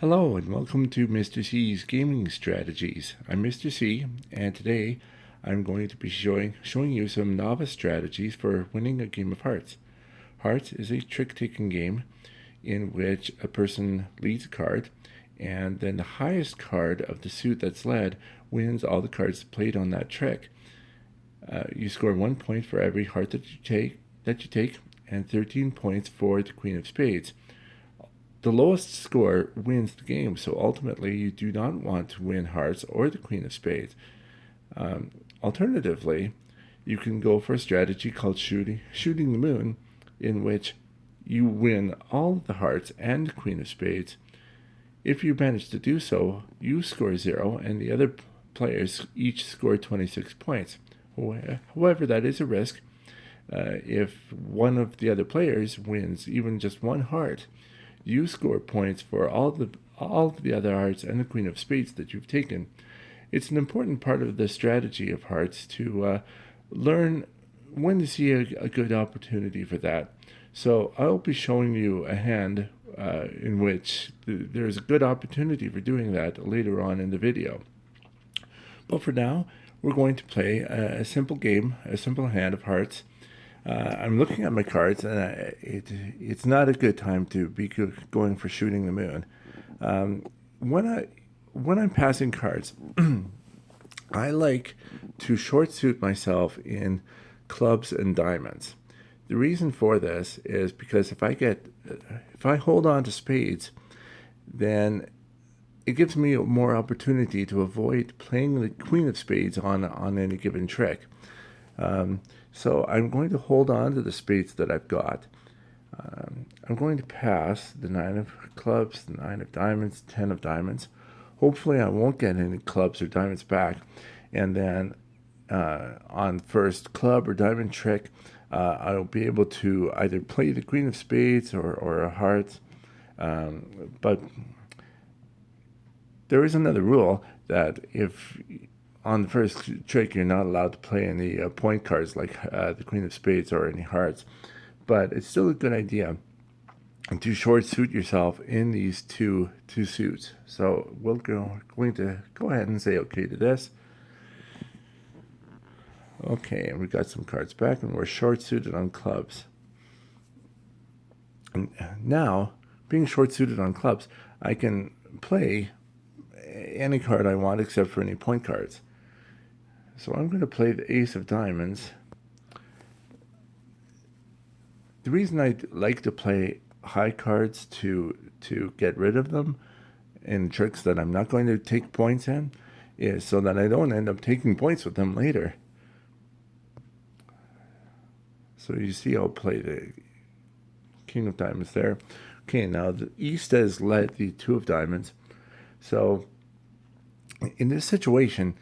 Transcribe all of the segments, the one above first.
Hello and welcome to Mr. C's Gaming Strategies. I'm Mr. C, and today I'm going to be showing you some novice strategies for winning a game of Hearts. Hearts is a trick-taking game in which a person leads a card, and then the highest card of the suit that's led wins all the cards played on that trick. You score 1 point for every heart that you take, and 13 points for the Queen of Spades. The lowest score wins the game, so ultimately you do not want to win hearts or the Queen of Spades. Alternatively, you can go for a strategy called shooting the moon, in which you win all the hearts and the Queen of Spades. If you manage to do so, you score 0, and the other players each score 26 points. However, that is a risk. If one of the other players wins even just one heart, you score points for all of the other hearts and the Queen of Spades that you've taken. It's an important part of the strategy of hearts to learn when to see a good opportunity for that. So I'll be showing you a hand in which there's a good opportunity for doing that later on in the video. But for now, we're going to play a simple game, a simple hand of hearts. I'm looking at my cards, and it's not a good time to be going for shooting the moon. When I'm passing cards, I like to short suit myself in clubs and diamonds. The reason for this is because if I hold on to spades, then it gives me more opportunity to avoid playing the Queen of Spades on any given trick. So I'm going to hold on to the spades that I've got. I'm going to pass the 9 of clubs, the 9 of diamonds, 10 of diamonds. Hopefully I won't get any clubs or diamonds back. And then on first club or diamond trick, I'll be able to either play the Queen of Spades or a heart. But there is another rule that if on the first trick, you're not allowed to play any point cards like the Queen of Spades or any hearts. But it's still a good idea to short suit yourself in these two suits. So we're going to go ahead and say okay to this. Okay, and we got some cards back, and we're short suited on clubs. And now, being short suited on clubs, I can play any card I want except for any point cards. So I'm going to play the Ace of Diamonds. The reason I like to play high cards to get rid of them in tricks that I'm not going to take points in is so that I don't end up taking points with them later. So you see I'll play the King of Diamonds there. Okay, now the East has led the 2 of Diamonds. So in this situation,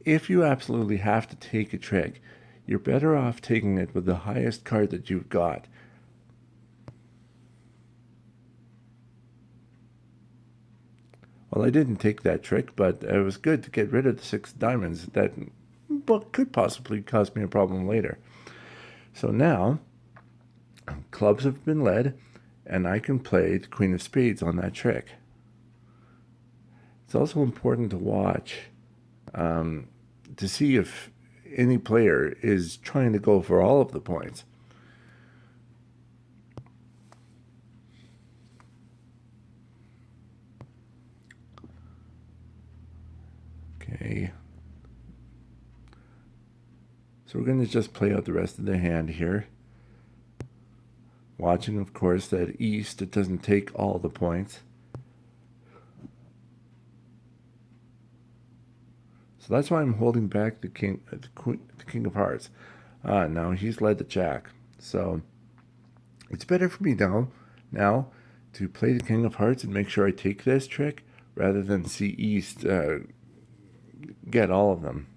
if you absolutely have to take a trick, you're better off taking it with the highest card that you've got. Well, I didn't take that trick, but it was good to get rid of the 6 diamonds. That could possibly cause me a problem later. So now, clubs have been led, and I can play the Queen of Spades on that trick. It's also important to watch to see if any player is trying to go for all of the points. Okay. So we're going to just play out the rest of the hand here. Watching, of course, that East, it doesn't take all the points. So that's why I'm holding back the King of Hearts. Now he's led the Jack. So it's better for me now to play the King of Hearts and make sure I take this trick rather than see East get all of them.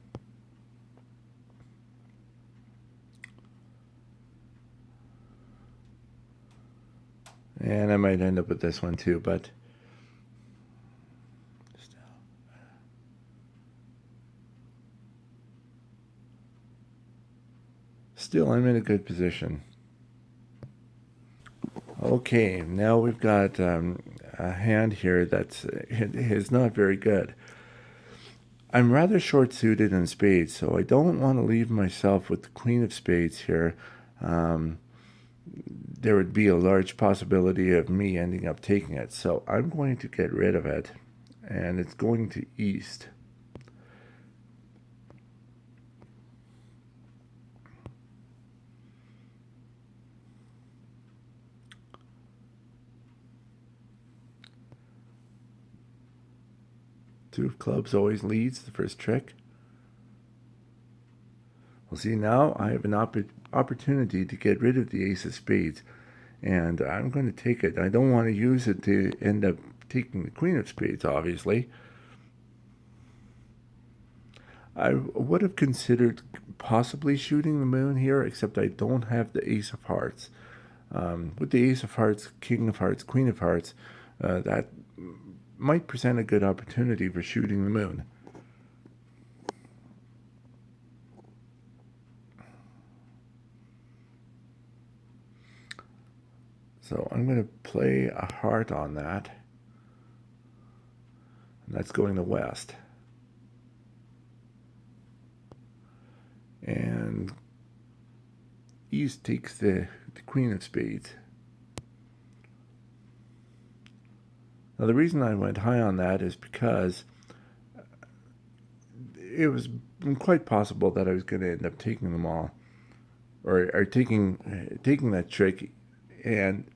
And I might end up with this one too, but still I'm in a good position. Okay, now we've got a hand here that's is not very good. I'm rather short-suited in spades, so I don't want to leave myself with the queen of spades here. Um, there would be a large possibility of me ending up taking it, so I'm going to get rid of it, and it's going to east. Two of clubs always leads the first trick. Well, see, now I have an opportunity to get rid of the ace of spades, and I'm going to take it. I don't want to use it to end up taking the queen of spades, obviously. I would have considered possibly shooting the moon here, except I don't have the ace of hearts. With the ace of hearts, king of hearts, queen of hearts, that might present a good opportunity for shooting the moon. So I'm going to play a heart on that. And that's going to west. And east takes the queen of spades. Now the reason I went high on that is because it was quite possible that I was going to end up taking them all, or taking that trick and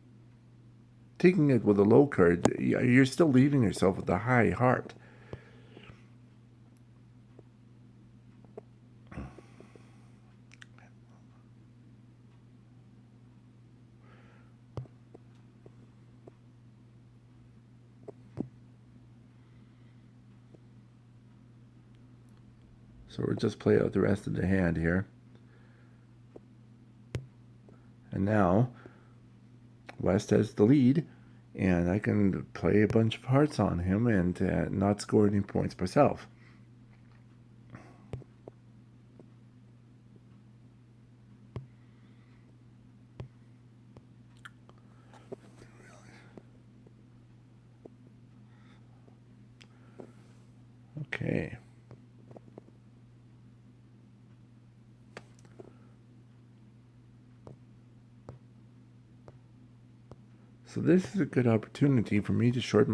taking it with a low card. You're still leaving yourself with a high heart. So we'll just play out the rest of the hand here. And now West has the lead, and I can play a bunch of hearts on him and not score any points myself. Okay. So this is a good opportunity for me to short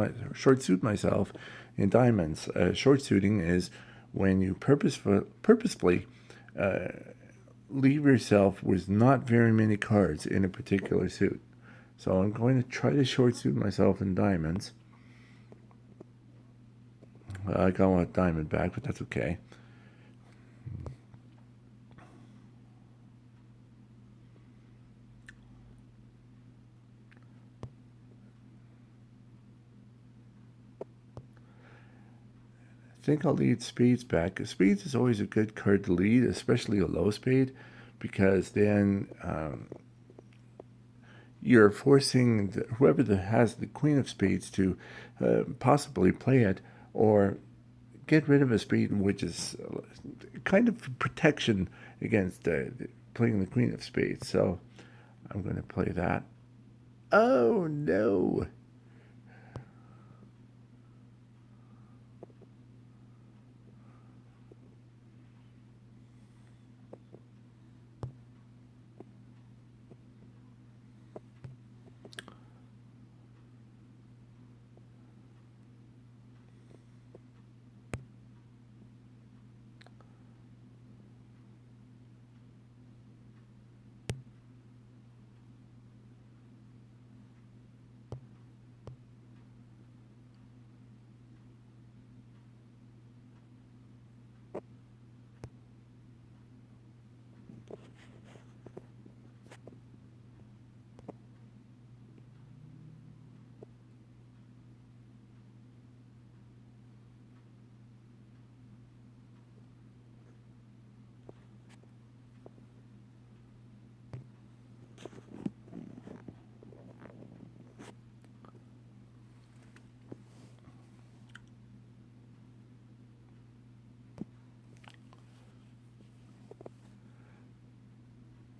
suit myself in diamonds. Short suiting is when you purposefully leave yourself with not very many cards in a particular suit. So I'm going to try to short suit myself in diamonds. I got one diamond back, but that's okay. I think I'll lead spades back. Spades is always a good card to lead, especially a low spade, because then you're forcing whoever has the queen of spades to possibly play it or get rid of a spade, which is kind of protection against playing the queen of spades. So I'm going to play that. Oh no!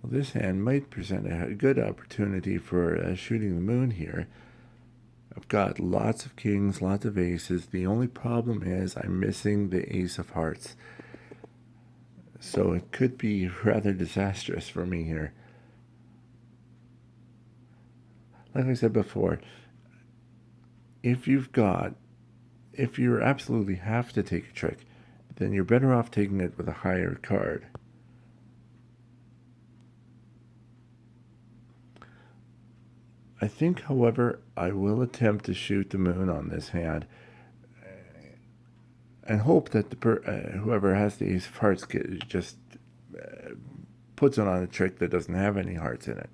Well, this hand might present a good opportunity for shooting the moon here. I've got lots of kings, lots of aces. The only problem is I'm missing the ace of hearts. So it could be rather disastrous for me here. Like I said before, if you absolutely have to take a trick, then you're better off taking it with a higher card. I think, however, I will attempt to shoot the moon on this hand and hope that whoever has the ace of hearts just puts it on a trick that doesn't have any hearts in it.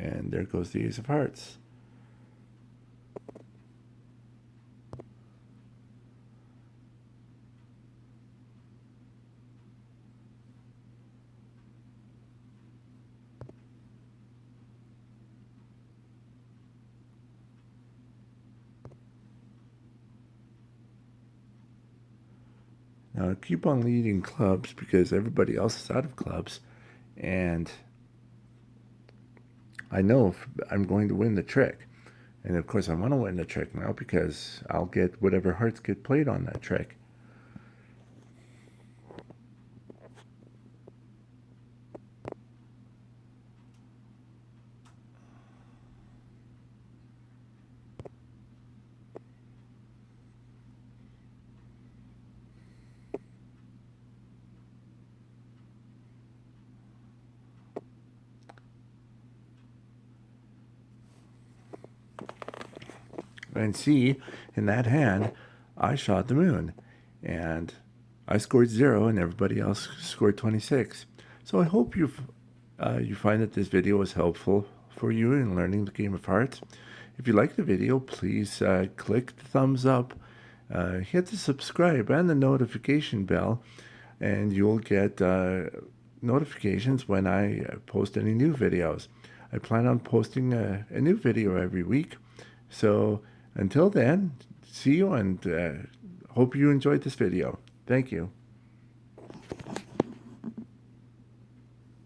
And there goes the ace of hearts. Now I keep on leading clubs because everybody else is out of clubs, and I know if I'm going to win the trick. And of course I want to win the trick now because I'll get whatever hearts get played on that trick. And see, in that hand, I shot the moon, and I scored 0, and everybody else scored 26. So I hope you find that this video was helpful for you in learning the game of hearts. If you like the video, please click the thumbs up, hit the subscribe and the notification bell, and you'll get notifications when I post any new videos. I plan on posting a new video every week. So until then, see you, and hope you enjoyed this video. Thank you.